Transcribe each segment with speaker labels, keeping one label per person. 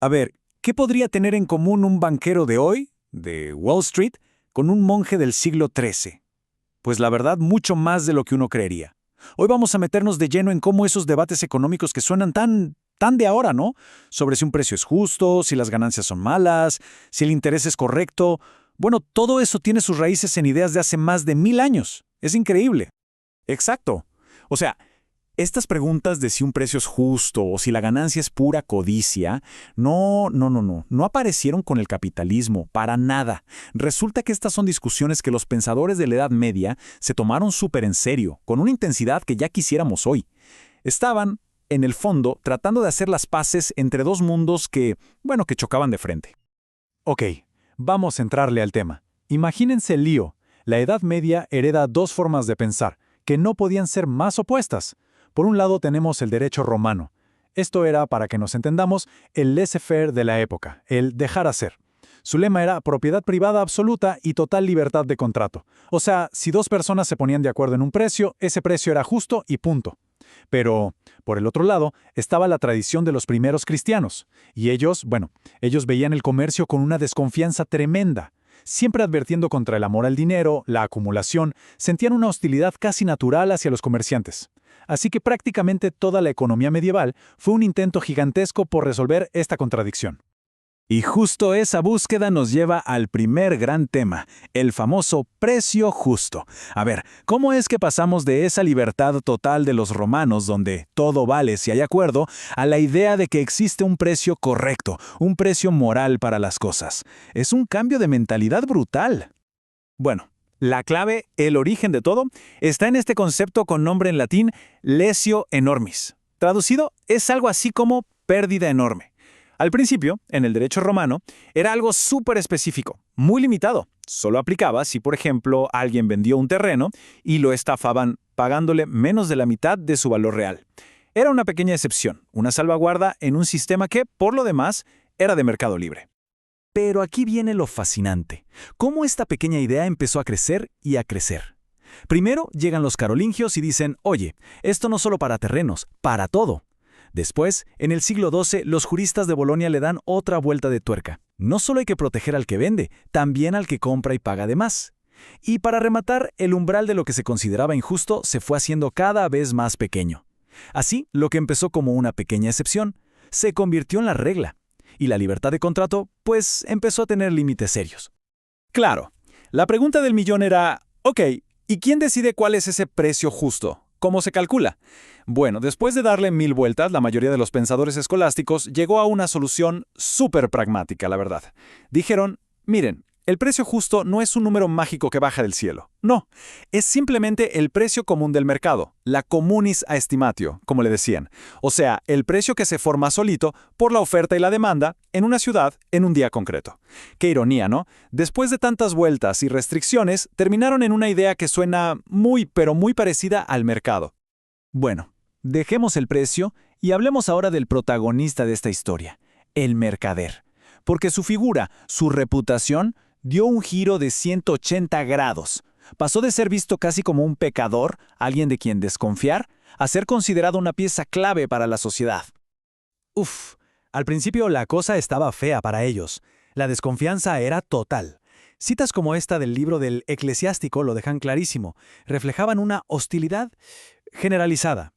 Speaker 1: A ver, ¿qué podría tener en común un banquero de hoy, de Wall Street, con un monje del siglo XIII? Pues la verdad, mucho más de lo que uno creería. Hoy vamos a meternos de lleno en cómo esos debates económicos que suenan tan de ahora, ¿no? Sobre si un precio es justo, si las ganancias son malas, si el interés es correcto. Bueno, todo eso tiene sus raíces en ideas de hace más de 1000 años. Es increíble.
Speaker 2: Exacto. O sea, estas preguntas de si un precio es justo o si la ganancia es pura codicia, no aparecieron con el capitalismo, para nada. Resulta que estas son discusiones que los pensadores de la Edad Media se tomaron súper en serio, con una intensidad que ya quisiéramos hoy. Estaban, en el fondo, tratando de hacer las paces entre dos mundos que chocaban de frente.
Speaker 3: Ok, vamos a entrarle al tema. Imagínense el lío. La Edad Media hereda dos formas de pensar, que no podían ser más opuestas. Por un lado tenemos el derecho romano. Esto era, para que nos entendamos, el laissez-faire de la época, el dejar hacer. Su lema era propiedad privada absoluta y total libertad de contrato. O sea, si dos personas se ponían de acuerdo en un precio, ese precio era justo y punto. Pero, por el otro lado, estaba la tradición de los primeros cristianos. Y ellos veían el comercio con una desconfianza tremenda. Siempre advirtiendo contra el amor al dinero, la acumulación, sentían una hostilidad casi natural hacia los comerciantes. Así que prácticamente toda la economía medieval fue un intento gigantesco por resolver esta contradicción.
Speaker 1: Y justo esa búsqueda nos lleva al primer gran tema, el famoso precio justo. A ver, ¿cómo es que pasamos de esa libertad total de los romanos, donde todo vale si hay acuerdo, a la idea de que existe un precio correcto, un precio moral para las cosas? Es un cambio de mentalidad brutal. Bueno, la clave, el origen de todo, está en este concepto con nombre en latín lessio enormis. Traducido, es algo así como pérdida enorme. Al principio, en el derecho romano, era algo súper específico, muy limitado. Solo aplicaba si, por ejemplo, alguien vendió un terreno y lo estafaban pagándole menos de la mitad de su valor real. Era una pequeña excepción, una salvaguarda en un sistema que, por lo demás, era de mercado libre. Pero aquí viene lo fascinante. Cómo esta pequeña idea empezó a crecer y a crecer. Primero llegan los carolingios y dicen, oye, esto no solo para terrenos, para todo. Después, en el siglo XII, los juristas de Bolonia le dan otra vuelta de tuerca. No solo hay que proteger al que vende, también al que compra y paga de más. Y para rematar, el umbral de lo que se consideraba injusto se fue haciendo cada vez más pequeño. Así, lo que empezó como una pequeña excepción, se convirtió en la regla. Y la libertad de contrato, pues, empezó a tener límites serios. Claro, la pregunta del millón era, ok, ¿y quién decide cuál es ese precio justo? ¿Cómo se calcula? Bueno, después de darle 1000 vueltas, la mayoría de los pensadores escolásticos llegó a una solución súper pragmática, la verdad. Dijeron, miren, el precio justo no es un número mágico que baja del cielo. No, es simplemente el precio común del mercado, la communis aestimatio, como le decían. O sea, el precio que se forma solito por la oferta y la demanda en una ciudad en un día concreto. Qué ironía, ¿no? Después de tantas vueltas y restricciones, terminaron en una idea que suena pero muy parecida al mercado. Bueno, dejemos el precio y hablemos ahora del protagonista de esta historia, el mercader. Porque su figura, su reputación, dio un giro de 180 grados. Pasó de ser visto casi como un pecador, alguien de quien desconfiar, a ser considerado una pieza clave para la sociedad.
Speaker 3: Al principio la cosa estaba fea para ellos. La desconfianza era total. Citas como esta del libro del Eclesiástico lo dejan clarísimo. Reflejaban una hostilidad generalizada.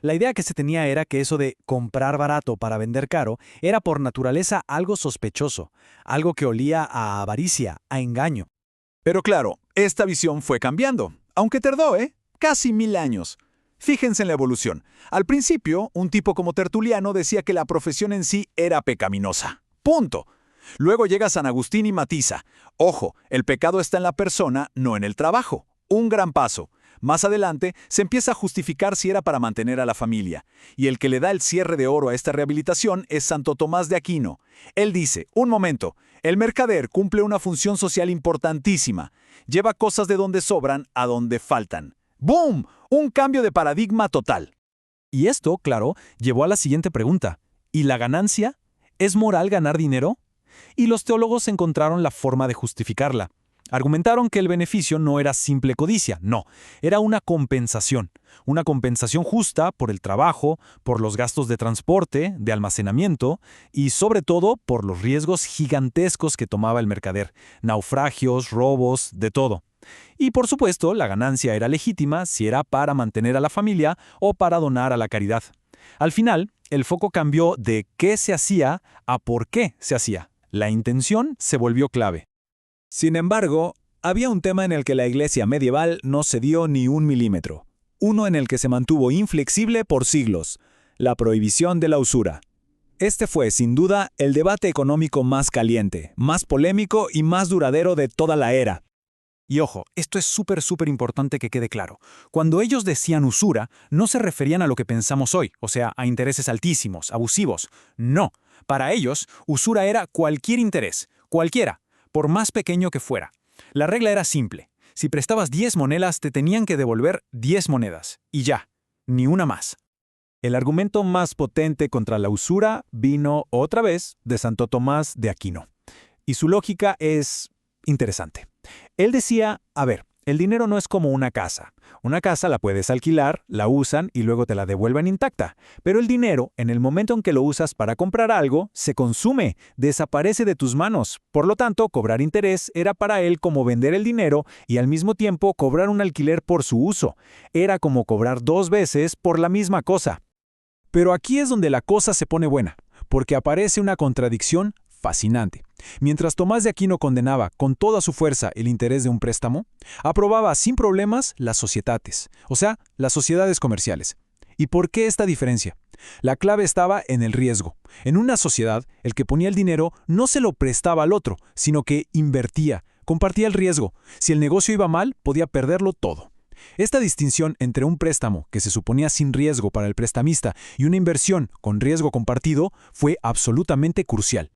Speaker 3: La idea que se tenía era que eso de comprar barato para vender caro era por naturaleza algo sospechoso, algo que olía a avaricia, a engaño.
Speaker 2: Pero claro, esta visión fue cambiando, aunque tardó, casi 1000 años. Fíjense en la evolución. Al principio, un tipo como Tertuliano decía que la profesión en sí era pecaminosa. Punto. Luego llega San Agustín y matiza. Ojo, el pecado está en la persona, no en el trabajo. Un gran paso. Más adelante, se empieza a justificar si era para mantener a la familia. Y el que le da el cierre de oro a esta rehabilitación es Santo Tomás de Aquino. Él dice, un momento, el mercader cumple una función social importantísima. Lleva cosas de donde sobran a donde faltan. ¡Boom! Un cambio de paradigma total.
Speaker 3: Y esto, claro, llevó a la siguiente pregunta. ¿Y la ganancia? ¿Es moral ganar dinero? Y los teólogos encontraron la forma de justificarla. Argumentaron que el beneficio no era simple codicia, no, era una compensación justa por el trabajo, por los gastos de transporte, de almacenamiento y sobre todo por los riesgos gigantescos que tomaba el mercader, naufragios, robos, de todo. Y por supuesto, la ganancia era legítima si era para mantener a la familia o para donar a la caridad. Al final, el foco cambió de qué se hacía a por qué se hacía. La intención se volvió clave.
Speaker 1: Sin embargo, había un tema en el que la Iglesia medieval no cedió ni un milímetro. Uno en el que se mantuvo inflexible por siglos: la prohibición de la usura. Este fue, sin duda, el debate económico más caliente, más polémico y más duradero de toda la era.
Speaker 3: Y ojo, esto es súper importante que quede claro. Cuando ellos decían usura, no se referían a lo que pensamos hoy, o sea, a intereses altísimos, abusivos. No, para ellos, usura era cualquier interés, cualquiera, por más pequeño que fuera. La regla era simple. Si prestabas 10 monedas, te tenían que devolver 10 monedas. Y ya, ni una más.
Speaker 1: El argumento más potente contra la usura vino, otra vez, de Santo Tomás de Aquino. Y su lógica es interesante. Él decía, a ver, el dinero no es como una casa. Una casa la puedes alquilar, la usan y luego te la devuelven intacta. Pero el dinero, en el momento en que lo usas para comprar algo, se consume, desaparece de tus manos. Por lo tanto, cobrar interés era para él como vender el dinero y al mismo tiempo cobrar un alquiler por su uso. Era como cobrar 2 veces por la misma cosa. Pero aquí es donde la cosa se pone buena, porque aparece una contradicción fascinante. Mientras Tomás de Aquino condenaba con toda su fuerza el interés de un préstamo, aprobaba sin problemas las societates, o sea, las sociedades comerciales. ¿Y por qué esta diferencia? La clave estaba en el riesgo. En una sociedad, el que ponía el dinero no se lo prestaba al otro, sino que invertía, compartía el riesgo. Si el negocio iba mal, podía perderlo todo. Esta distinción entre un préstamo que se suponía sin riesgo para el prestamista y una inversión con riesgo compartido fue absolutamente crucial.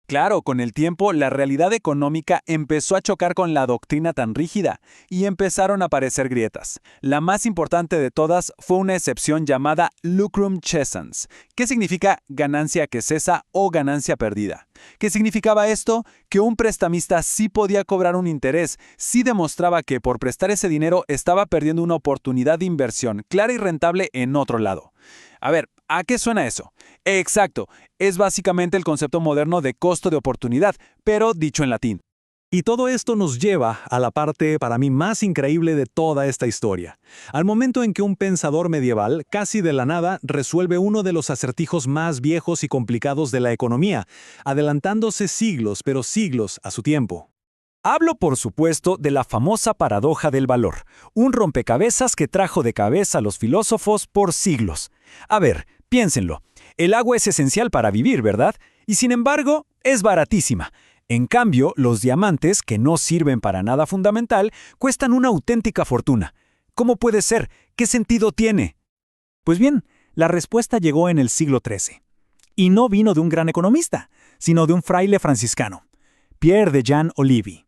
Speaker 2: Claro, con el tiempo, la realidad económica empezó a chocar con la doctrina tan rígida y empezaron a aparecer grietas. La más importante de todas fue una excepción llamada lucrum cessans, que significa ganancia que cesa o ganancia perdida. ¿Qué significaba esto? Que un prestamista sí podía cobrar un interés si demostraba que por prestar ese dinero estaba perdiendo una oportunidad de inversión clara y rentable en otro lado. A ver, ¿a qué suena eso? Exacto, es básicamente el concepto moderno de costo de oportunidad, pero dicho en latín.
Speaker 1: Y todo esto nos lleva a la parte para mí más increíble de toda esta historia. Al momento en que un pensador medieval, casi de la nada, resuelve uno de los acertijos más viejos y complicados de la economía, adelantándose siglos, pero siglos a su tiempo. Hablo, por supuesto, de la famosa paradoja del valor, un rompecabezas que trajo de cabeza a los filósofos por siglos. A ver, piénsenlo. El agua es esencial para vivir, ¿verdad? Y sin embargo, es baratísima. En cambio, los diamantes, que no sirven para nada fundamental, cuestan una auténtica fortuna. ¿Cómo puede ser? ¿Qué sentido tiene? Pues bien, la respuesta llegó en el siglo XIII. Y no vino de un gran economista, sino de un fraile franciscano, Pierre de Jean Olivier.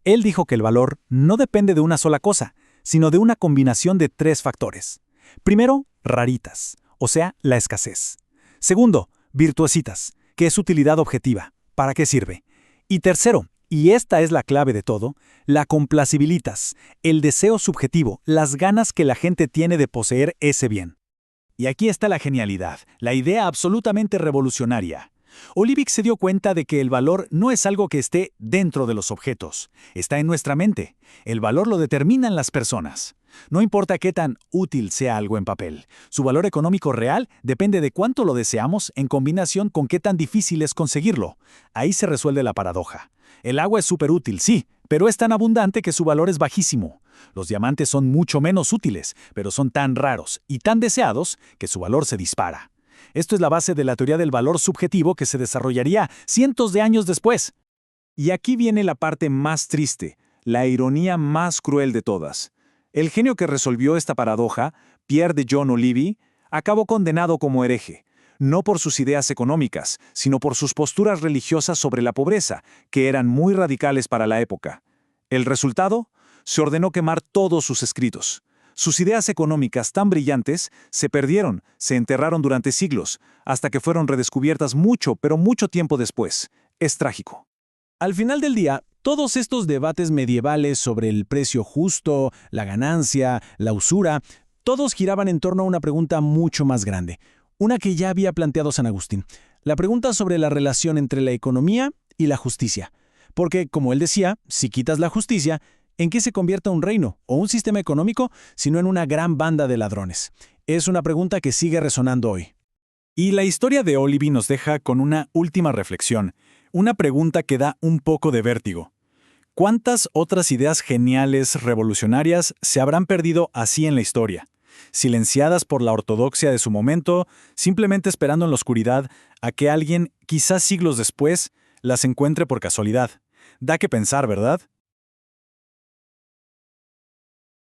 Speaker 1: Él dijo que el valor no depende de una sola cosa, sino de una combinación de 3 factores. Primero, raritas, o sea, la escasez. Segundo, virtuositas, que es utilidad objetiva, ¿para qué sirve? Y tercero, y esta es la clave de todo, la complacibilitas, el deseo subjetivo, las ganas que la gente tiene de poseer ese bien. Y aquí está la genialidad, la idea absolutamente revolucionaria. Olivier se dio cuenta de que el valor no es algo que esté dentro de los objetos, está en nuestra mente. El valor lo determinan las personas. No importa qué tan útil sea algo en papel, su valor económico real depende de cuánto lo deseamos en combinación con qué tan difícil es conseguirlo. Ahí se resuelve la paradoja. El agua es súper útil, sí, pero es tan abundante que su valor es bajísimo. Los diamantes son mucho menos útiles, pero son tan raros y tan deseados que su valor se dispara. Esto es la base de la teoría del valor subjetivo que se desarrollaría cientos de años después. Y aquí viene la parte más triste, la ironía más cruel de todas. El genio que resolvió esta paradoja, Pierre de Jean Olivier, acabó condenado como hereje, no por sus ideas económicas, sino por sus posturas religiosas sobre la pobreza, que eran muy radicales para la época. ¿El resultado? Se ordenó quemar todos sus escritos. Sus ideas económicas tan brillantes se perdieron, se enterraron durante siglos, hasta que fueron redescubiertas mucho, pero mucho tiempo después. Es trágico. Al final del día, todos estos debates medievales sobre el precio justo, la ganancia, la usura, todos giraban en torno a una pregunta mucho más grande, una que ya había planteado San Agustín, la pregunta sobre la relación entre la economía y la justicia. Porque, como él decía, si quitas la justicia, ¿en qué se convierte un reino o un sistema económico sino en una gran banda de ladrones? Es una pregunta que sigue resonando hoy.
Speaker 3: Y la historia de Olivi nos deja con una última reflexión, una pregunta que da un poco de vértigo. ¿Cuántas otras ideas geniales, revolucionarias, se habrán perdido así en la historia? Silenciadas por la ortodoxia de su momento, simplemente esperando en la oscuridad a que alguien, quizás siglos después, las encuentre por casualidad. Da que pensar, ¿verdad?